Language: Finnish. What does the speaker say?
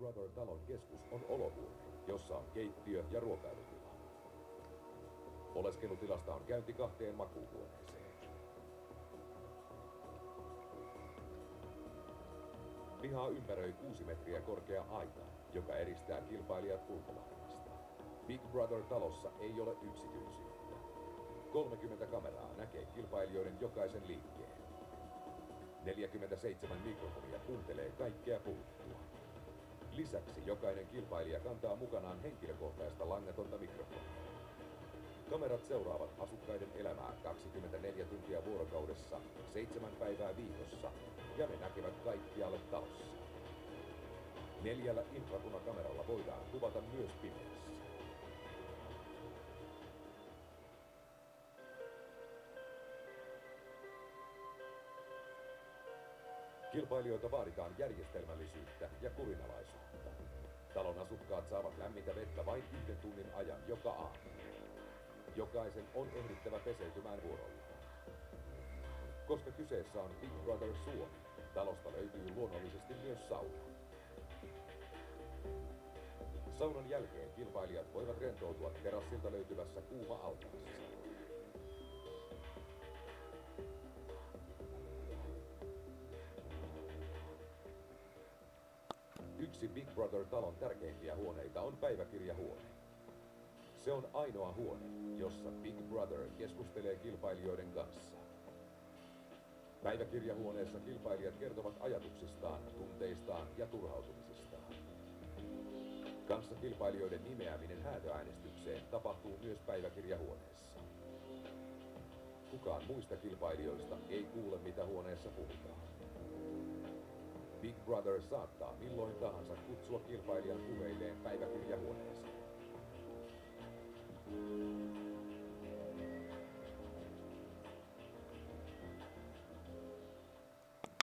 Brother-talon keskus on olohuone, jossa on keittiö ja ruokailutila. Oleskelutilasta on käynti 2 makuuhuoneeseen. Pihaa ympäröi 6 metriä korkea aita, joka eristää kilpailijat ulkomaailmasta. Big Brother-talossa ei ole yksityisyyttä. 30 kameraa näkee kilpailijoiden jokaisen liikkeen. 47 mikrofonia kuuntelee kaikkea puhuttua. Lisäksi jokainen kilpailija kantaa mukanaan henkilökohtaista langatonta mikrofonia. Kamerat seuraavat asukkaiden elämää 24 tuntia vuorokaudessa, 7 päivää viikossa, ja ne näkevät kaikkialle talossa. 4 infrapunakameralla voidaan kuvata myös pimeässä. Kilpailijoilta vaaditaan järjestelmällisyyttä ja kurinalaisuutta. Talon asukkaat saavat lämmintä vettä vain 1 tunnin ajan joka aamu. Jokaisen on ehdittävä peseytymään vuorollaan. Koska kyseessä on Big Brother Suomi, talosta löytyy luonnollisesti myös sauna. Saunan jälkeen kilpailijat voivat rentoutua terassilta löytyvässä kuuma-altaassa. Yksi Big Brother-talon tärkeimpiä huoneita on päiväkirjahuone. Se on ainoa huone, jossa Big Brother keskustelee kilpailijoiden kanssa. Päiväkirjahuoneessa kilpailijat kertovat ajatuksistaan, tunteistaan ja turhautumisistaan. Kanssakilpailijoiden nimeäminen häätöäänestykseen tapahtuu myös päiväkirjahuoneessa. Kukaan muista kilpailijoista ei kuule, mitä huoneessa puhutaan. Big Brother saattaa milloin tahansa kutsua kilpailijan puheilleen päiväkirjahuoneeseen.